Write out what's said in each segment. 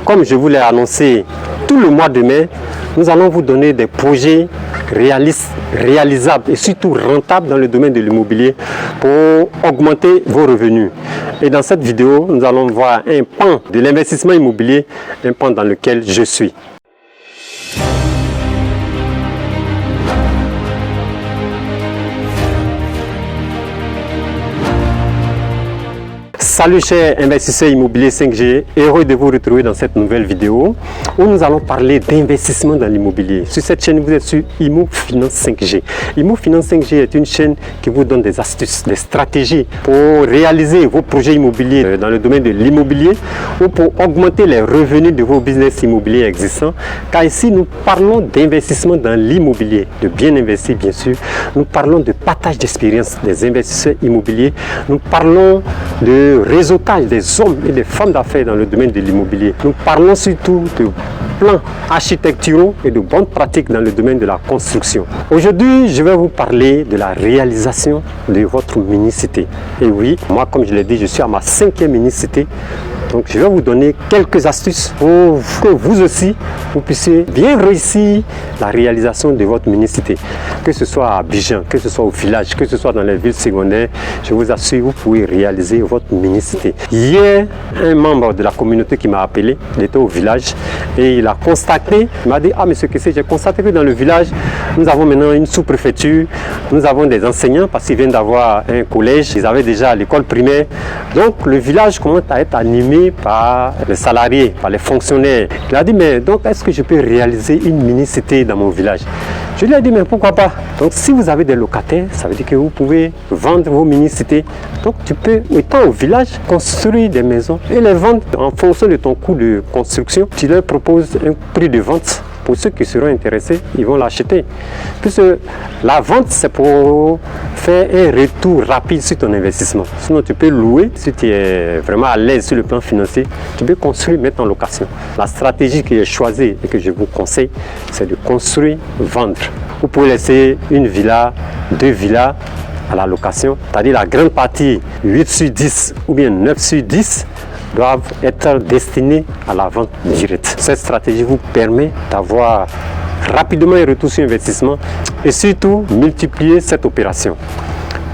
Comme je vous l'ai annoncé, tout le mois de mai, nous allons vous donner des projets réalistes, réalisables et surtout rentables dans le domaine de l'immobilier pour augmenter vos revenus. Et dans cette vidéo, nous allons voir un pan de l'investissement immobilier, un pan dans lequel je suis. Salut chers investisseurs immobiliers 5G, heureux de vous retrouver dans cette nouvelle vidéo où nous allons parler d'investissement dans l'immobilier. Sur cette chaîne, vous êtes sur Imo Finance 5G. Imo Finance 5G est une chaîne qui vous donne des astuces, des stratégies pour réaliser vos projets immobiliers dans le domaine de l'immobilier ou pour augmenter les revenus de vos business immobiliers existants. Car ici, nous parlons d'investissement dans l'immobilier, de bien investir bien sûr. Nous parlons de partage d'expérience des investisseurs immobiliers. Nous parlons de réseautage des hommes et des femmes d'affaires dans le domaine de l'immobilier. Nous parlons surtout de plans architecturaux et de bonnes pratiques dans le domaine de la construction. Aujourd'hui, je vais vous parler de la réalisation de votre mini-cité. Et oui, moi, comme je l'ai dit, je suis à ma 5e mini-cité. Donc, je vais vous donner quelques astuces pour que vous aussi, vous puissiez bien réussir la réalisation de votre mini-cité. Que ce soit à Abidjan, que ce soit au village, que ce soit dans les villes secondaires, je vous assure, vous pouvez réaliser votre mini-cité. Hier, un membre de la communauté qui m'a appelé, il était au village et il a constaté, il m'a dit, ah monsieur Kessé, j'ai constaté que dans le village, nous avons maintenant une sous-préfecture, nous avons des enseignants parce qu'ils viennent d'avoir un collège, ils avaient déjà l'école primaire. Donc, le village commence à être animé par les salariés, par les fonctionnaires. Il a dit, mais donc est-ce que je peux réaliser une mini-cité dans mon village? Je lui ai dit, mais pourquoi pas? Donc si vous avez des locataires, ça veut dire que vous pouvez vendre vos mini-cités. Donc tu peux, étant au village, construire des maisons et les vendre en fonction de ton coût de construction. Tu leur proposes un prix de vente. Pour ceux qui seront intéressés, ils vont l'acheter. Puisque la vente, c'est pour faire un retour rapide sur ton investissement. Sinon, tu peux louer. Si tu es vraiment à l'aise sur le plan financier, tu peux construire, mettre en location. La stratégie que j'ai choisie et que je vous conseille, c'est de construire, vendre. Vous pouvez laisser une villa, 2 villas à la location. C'est-à-dire la grande partie, 8 sur 10 ou bien 9 sur 10, doivent être destinés à la vente directe. Cette stratégie vous permet d'avoir rapidement un retour sur investissement et surtout multiplier cette opération.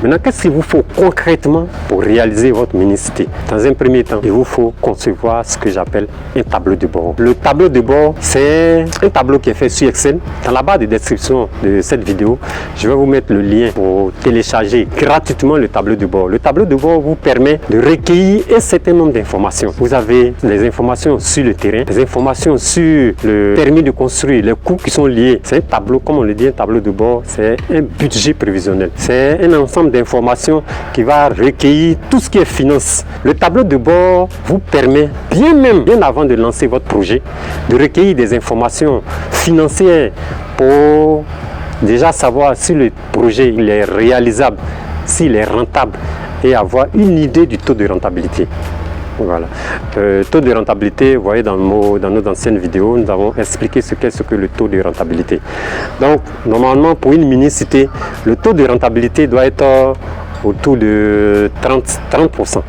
Maintenant, qu'est-ce qu'il vous faut concrètement pour réaliser votre mini-cité? Dans un premier temps, il vous faut concevoir ce que j'appelle un tableau de bord. Le tableau de bord, c'est un tableau qui est fait sur Excel. Dans la barre de description de cette vidéo, je vais vous mettre le lien pour télécharger gratuitement le tableau de bord. Le tableau de bord vous permet de recueillir un certain nombre d'informations. Vous avez les informations sur le terrain, les informations sur le permis de construire, les coûts qui sont liés. C'est un tableau, comme on le dit, un tableau de bord, c'est un budget prévisionnel. C'est un ensemble d'informations qui va recueillir tout ce qui est finance. Le tableau de bord vous permet, bien avant de lancer votre projet, de recueillir des informations financières pour déjà savoir si le projet il est réalisable, s'il est rentable et avoir une idée du taux de rentabilité. Voilà. Taux de rentabilité, vous voyez dans nos anciennes vidéos, nous avons expliqué ce qu'est le taux de rentabilité. Donc, normalement, pour une mini-cité, le taux de rentabilité doit être autour de 30%.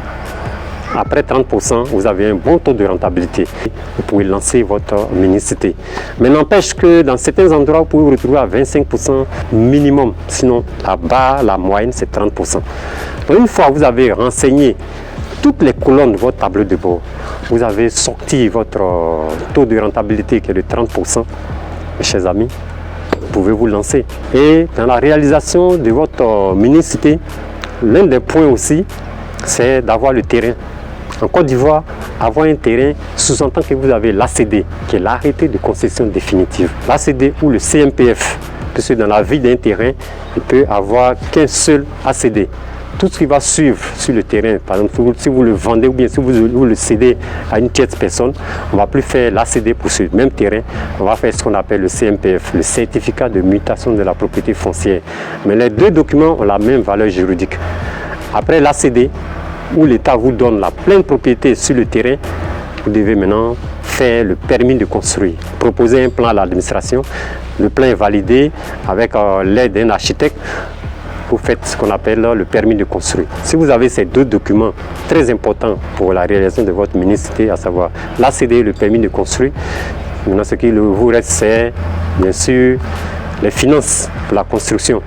Après 30%, vous avez un bon taux de rentabilité. Vous pouvez lancer votre mini-cité. Mais n'empêche que dans certains endroits, vous pouvez vous retrouver à 25% minimum. Sinon, là-bas, la moyenne, c'est 30%. Donc, une fois que vous avez renseigné toutes les colonnes de votre tableau de bord, vous avez sorti votre taux de rentabilité qui est de 30%, mes chers amis, vous pouvez vous lancer. Et dans la réalisation de votre mini-cité, l'un des points aussi, c'est d'avoir le terrain. En Côte d'Ivoire, avoir un terrain sous-entend que vous avez l'ACD, qui est l'arrêté de concession définitive. L'ACD ou le CMPF, puisque dans la vie d'un terrain, il peut avoir qu'un seul ACD. Tout ce qui va suivre sur le terrain, par exemple, si vous le vendez ou bien si vous le cédez à une tierce personne, on ne va plus faire l'ACD pour ce même terrain, on va faire ce qu'on appelle le CMPF, le certificat de mutation de la propriété foncière. Mais les deux documents ont la même valeur juridique. Après l'ACD, où l'État vous donne la pleine propriété sur le terrain, vous devez maintenant faire le permis de construire, proposer un plan à l'administration. Le plan est validé avec l'aide d'un architecte. vous faites ce qu'on appelle le permis de construire. Si vous avez ces deux documents très importants pour la réalisation de votre mini-cité, à savoir l'ACD et le permis de construire, maintenant ce qui vous reste, c'est bien sûr les finances pour la construction.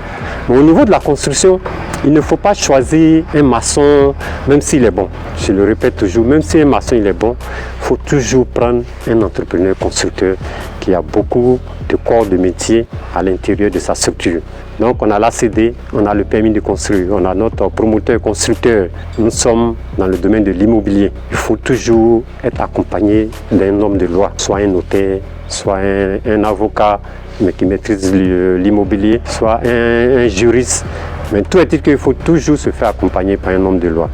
Mais au niveau de la construction, il ne faut pas choisir un maçon, même s'il est bon. Je le répète toujours, même si un maçon il est bon, il faut toujours prendre un entrepreneur constructeur qui a beaucoup de corps de métier à l'intérieur de sa structure. Donc on a l'ACD, on a le permis de construire, on a notre promoteur constructeur. Nous sommes dans le domaine de l'immobilier. Il faut toujours être accompagné d'un homme de loi, soit un notaire, soit un avocat mais qui maîtrise l'immobilier, soit un juriste. Mais tout est-il qu'il faut toujours se faire accompagner par un homme de loi.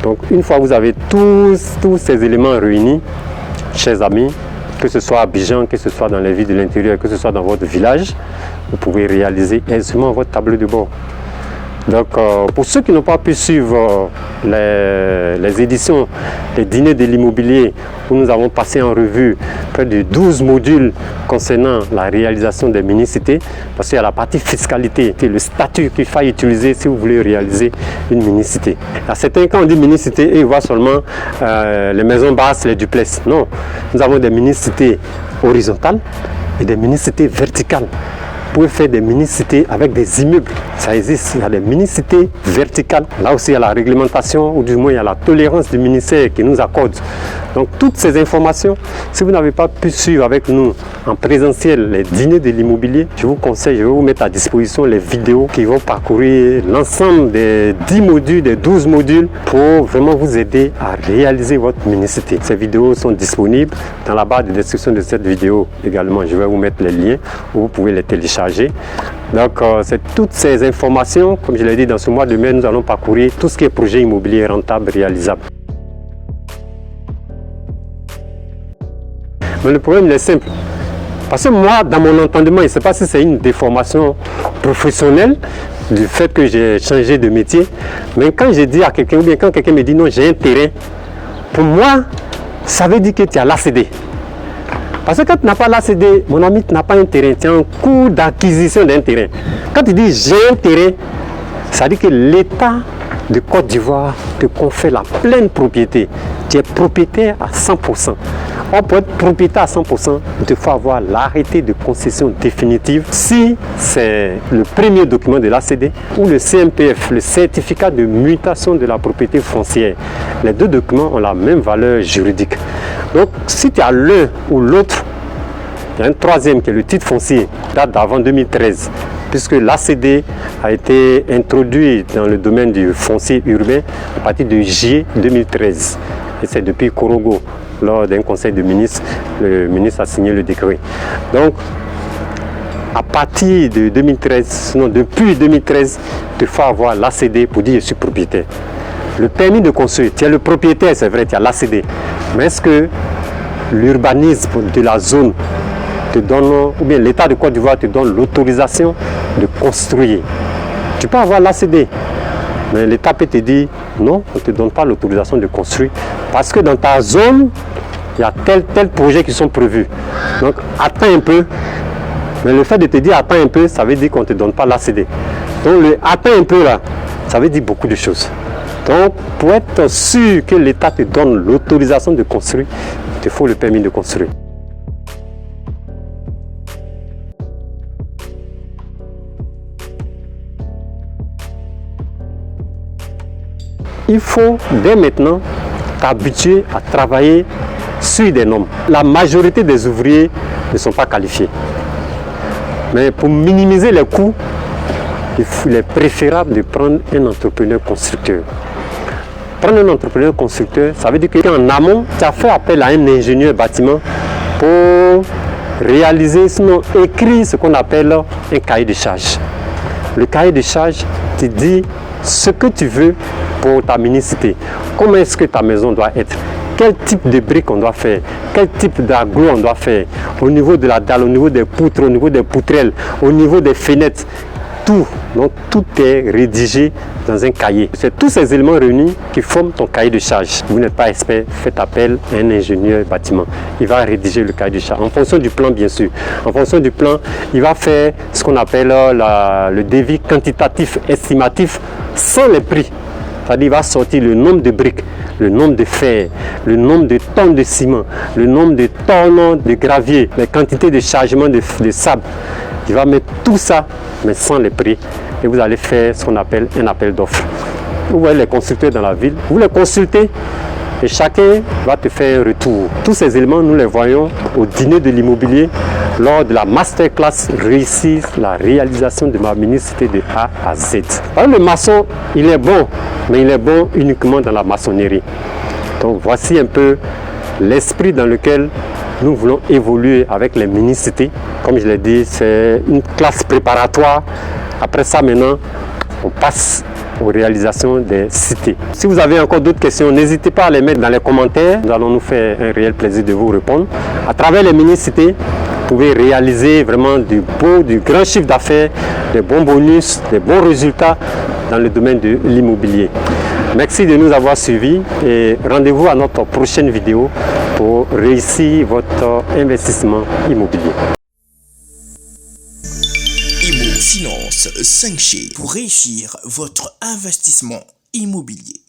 Donc une fois que vous avez tous ces éléments réunis, chers amis, que ce soit à Abidjan, que ce soit dans les villes de l'intérieur, que ce soit dans votre village, vous pouvez réaliser aisément votre tableau de bord. Donc pour ceux qui n'ont pas pu suivre les éditions, les dîners de l'immobilier, où nous avons passé en revue près de 12 modules concernant la réalisation des mini-cités, parce qu'il y a la partie fiscalité, le statut qu'il faut utiliser si vous voulez réaliser une mini-cité. À certains cas, on dit mini-cité et ils voient seulement les maisons basses, les duplex. Non, nous avons des mini-cités horizontales et des mini-cités verticales. Vous pouvez faire des mini-cités avec des immeubles. Ça existe, il y a des mini-cités verticales. Là aussi, il y a la réglementation, ou du moins, il y a la tolérance du ministère qui nous accorde. Donc, toutes ces informations, si vous n'avez pas pu suivre avec nous en présentiel les dîners de l'immobilier, je vous conseille, je vais vous mettre à disposition les vidéos qui vont parcourir l'ensemble des 10 modules, des 12 modules pour vraiment vous aider à réaliser votre mini-cité. Ces vidéos sont disponibles dans la barre de description de cette vidéo également. Je vais vous mettre les liens où vous pouvez les télécharger. Donc, c'est toutes ces informations, comme je l'ai dit, dans ce mois de mai, nous allons parcourir tout ce qui est projet immobilier rentable, réalisable. Mais le problème il est simple. Parce que moi, dans mon entendement, je ne sais pas si c'est une déformation professionnelle du fait que j'ai changé de métier, mais quand je dis à quelqu'un, ou bien quand quelqu'un me dit non, j'ai un terrain, pour moi, ça veut dire que tu as l'ACD. Parce que quand tu n'as pas l'ACD, mon ami, tu n'as pas un terrain, tu es en cours d'acquisition d'un terrain. Quand tu dis j'ai un terrain, ça veut dire que l'État de Côte d'Ivoire te confère la pleine propriété. Tu es propriétaire à 100%. On peut être propriétaire à 100%, il te faut avoir l'arrêté de concession définitive si c'est le premier document de l'ACD ou le CMPF, le certificat de mutation de la propriété foncière. Les deux documents ont la même valeur juridique. Donc si tu as l'un ou l'autre, il y a un troisième qui est le titre foncier, date d'avant 2013. Puisque l'ACD a été introduit dans le domaine du foncier urbain à partir de juillet 2013. Et c'est depuis Korogo, lors d'un conseil de ministres, le ministre a signé le décret. Donc, à partir de 2013, non, depuis 2013, il faut avoir l'ACD pour dire je suis propriétaire. Le permis de construire, tu es le propriétaire, c'est vrai, tu as l'ACD. Mais est-ce que l'urbanisme de la zone te donne, ou bien l'État de Côte d'Ivoire te donne l'autorisation de construire? Tu peux avoir l'ACD, mais l'État peut te dire non, on ne te donne pas l'autorisation de construire parce que dans ta zone, il y a tel projet qui sont prévus. Donc attends un peu, mais le fait de te dire attends un peu, ça veut dire qu'on ne te donne pas l'ACD. Donc le attends un peu là, ça veut dire beaucoup de choses. Donc pour être sûr que l'État te donne l'autorisation de construire, il te faut le permis de construire. Il faut dès maintenant t'habituer à travailler sur des normes. La majorité des ouvriers ne sont pas qualifiés. Mais pour minimiser les coûts, il est préférable de prendre un entrepreneur constructeur. Prendre un entrepreneur constructeur, ça veut dire qu'en amont, tu as fait appel à un ingénieur bâtiment pour réaliser, sinon écrire ce qu'on appelle un cahier de charge. Le cahier de charge te dit ce que tu veux pour ta mini-cité. Comment est-ce que ta maison doit être? Quel type de briques on doit faire? Quel type d'agglo on doit faire? Au niveau de la dalle, au niveau des poutres, au niveau des poutrelles, au niveau des fenêtres. tout. Donc tout est rédigé dans un cahier. C'est tous ces éléments réunis qui forment ton cahier de charge. Vous n'êtes pas expert, faites appel à un ingénieur bâtiment. Il va rédiger le cahier de charge en fonction du plan, bien sûr. En fonction du plan, il va faire ce qu'on appelle le devis quantitatif estimatif sans les prix. C'est-à-dire il va sortir le nombre de briques, le nombre de fer, le nombre de tonnes de ciment, le nombre de tonnes de gravier, les quantités de chargement de sable. Il va mettre tout ça, mais sans les prix. Et vous allez faire ce qu'on appelle un appel d'offres. Vous voyez les constructeurs dans la ville, vous les consultez et chacun va te faire un retour. Tous ces éléments, nous les voyons au dîner de l'immobilier lors de la masterclass réussir la réalisation de ma mini-cité de A à Z. Alors, le maçon, il est bon, mais il est bon uniquement dans la maçonnerie. Donc voici un peu l'esprit dans lequel nous voulons évoluer avec les mini-cités. Comme je l'ai dit, c'est une classe préparatoire. Après ça, maintenant, on passe aux réalisations des cités. Si vous avez encore d'autres questions, n'hésitez pas à les mettre dans les commentaires. Nous allons nous faire un réel plaisir de vous répondre. À travers les mini-cités, vous pouvez réaliser vraiment du grand chiffre d'affaires, des bons bonus, des bons résultats dans le domaine de l'immobilier. Merci de nous avoir suivis et rendez-vous à notre prochaine vidéo pour réussir votre investissement immobilier. Imo Finance 5G pour réussir votre investissement immobilier.